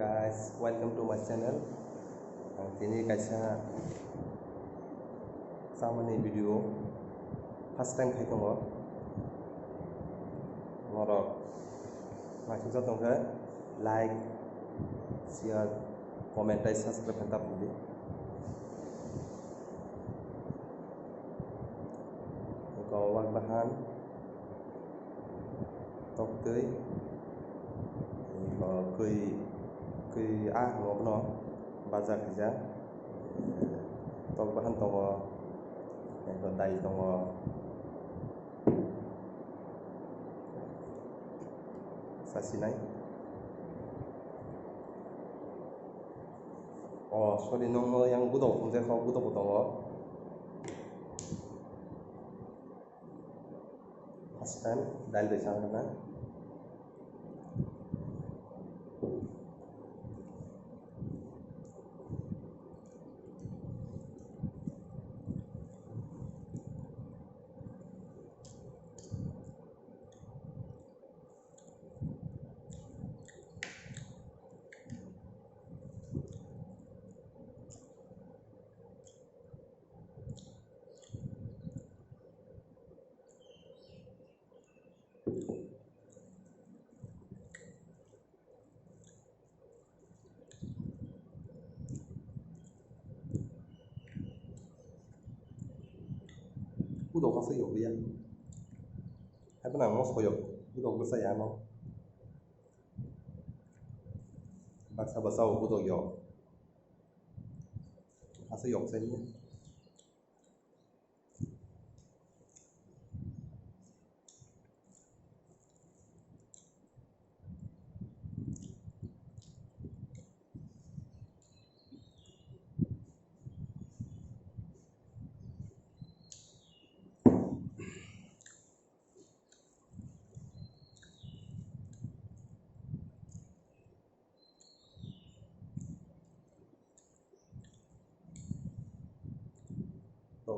guys, welcome to my channel. Ini kaisa samani video first time khai tongo. Norok masih jatuh ke like, share, comment, dan subscribe tap budi. Kau wak bahan tok tươi cười ngọc nó bazar kerja tok bahan tongo yang dai tongo sasinai sorry nong yang budok mungkin kau budok tongo first time dal desa na budok có sử dụng đi anh hay cái nào nó sử dụng budok có sử dụng không bác sao budok yo sử dụng sẽ nhé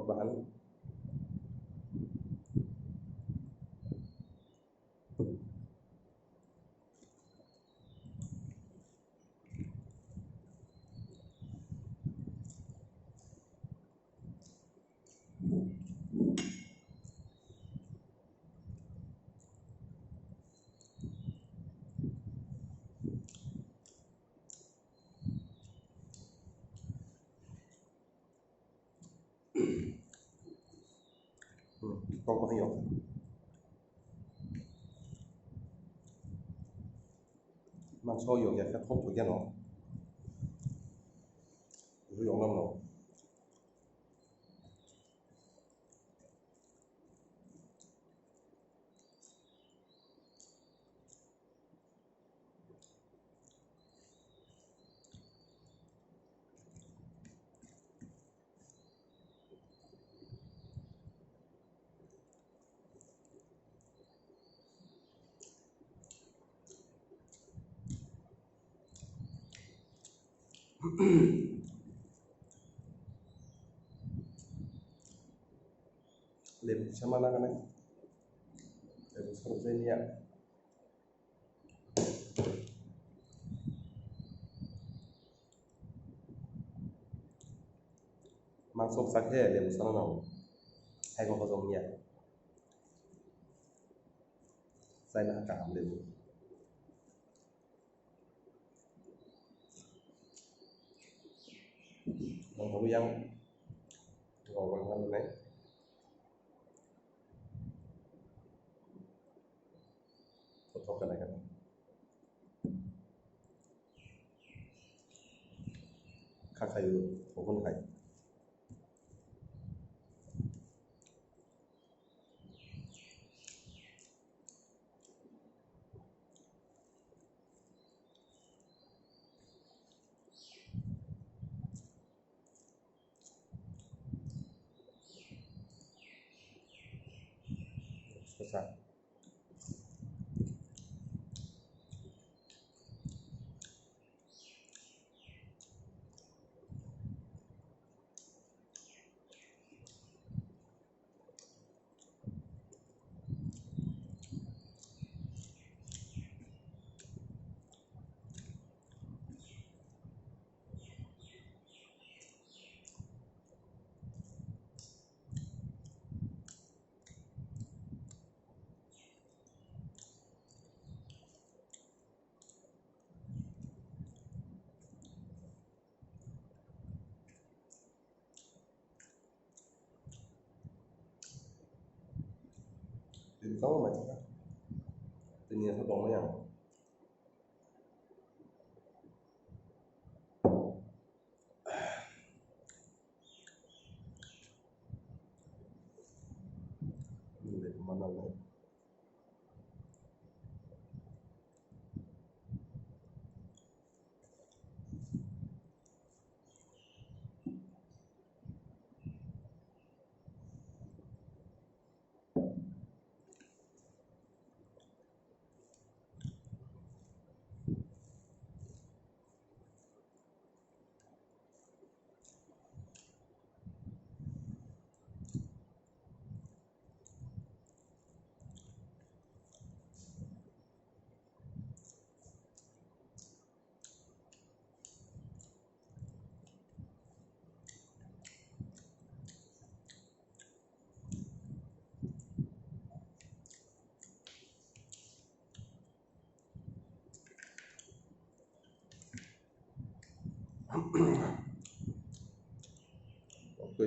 bahan không có hiệu mang số dụng và cách hút của cái nó sử dụng lắm rồi Lem sama lah kan? Lem seperti ini ya. Masuk sakit lem sana nau. Hai kau kosong ya. Saya nak kam lem. Không yang ngồi bằng này foto cái này kan kakak maupun kai besar giống mà chắc tự nhiên thất vọng mấy à để món nào đấy ok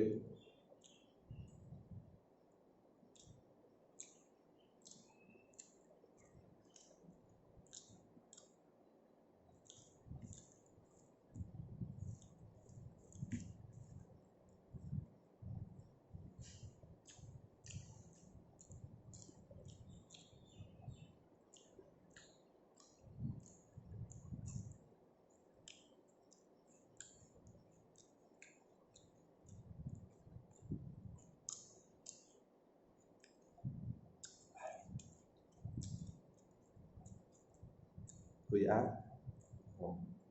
VA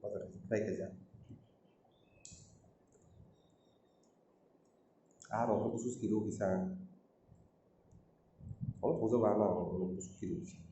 bao giờ đây cái gì nó khusus kilo bisa poza bana khusus kilo bisa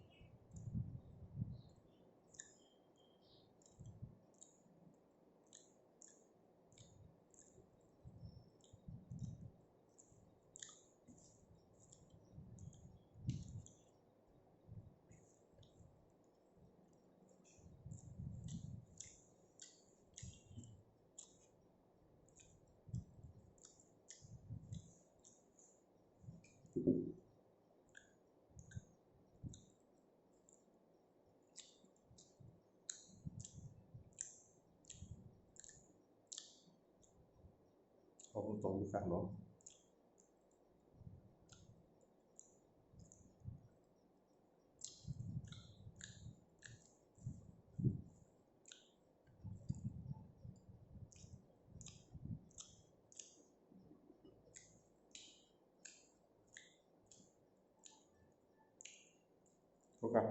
không tốn bukan no bukan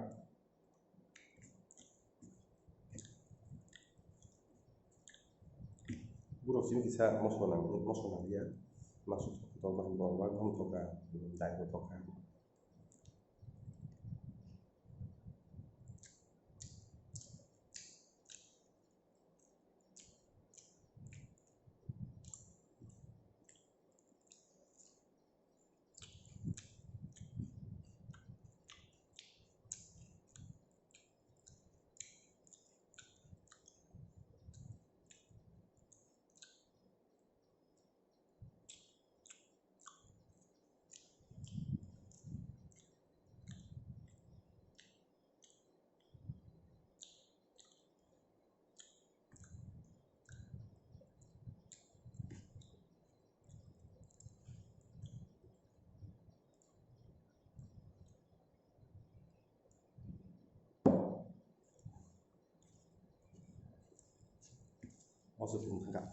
buruk sini bisa mosona dia masuk ke dalam bawah kamu toka dari toka maksudnya enggak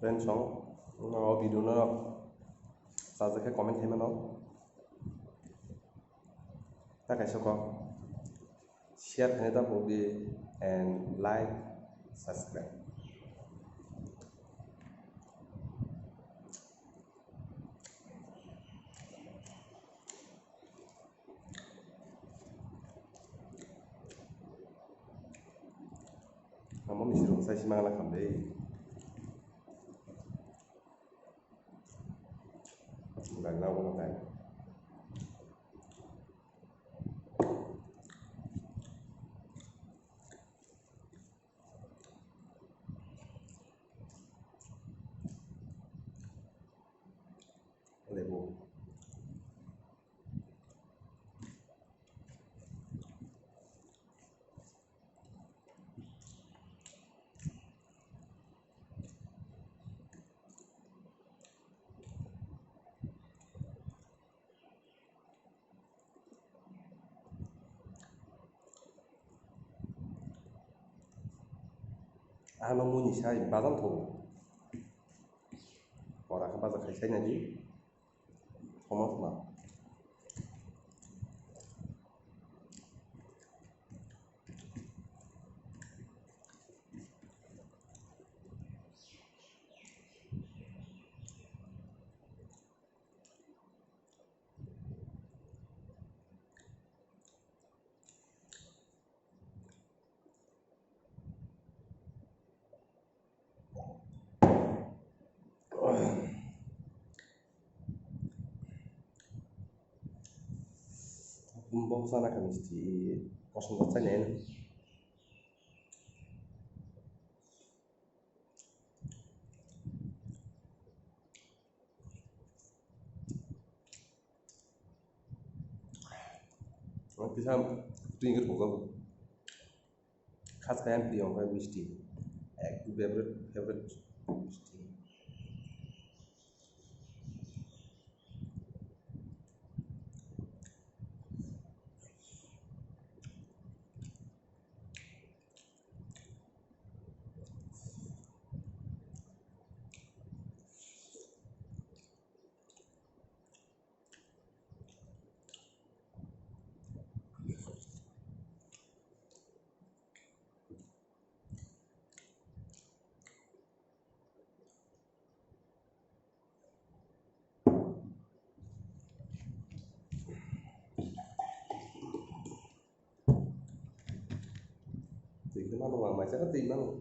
friend song video no sajake comment thema no ta kaisa ko share thane ta bobi and like subscribe kamu misirong sai simangla khambe dan lagu makan lebu ano muni sai bazam tho ora ka bazak khai sai na di thomas ma Bom sana kami mesti kosong saja nih. Bisa tinggal bukan khas kayak yang kayak mesti favorite mesti thì cái nó bằng mày sẽ có tiền đâu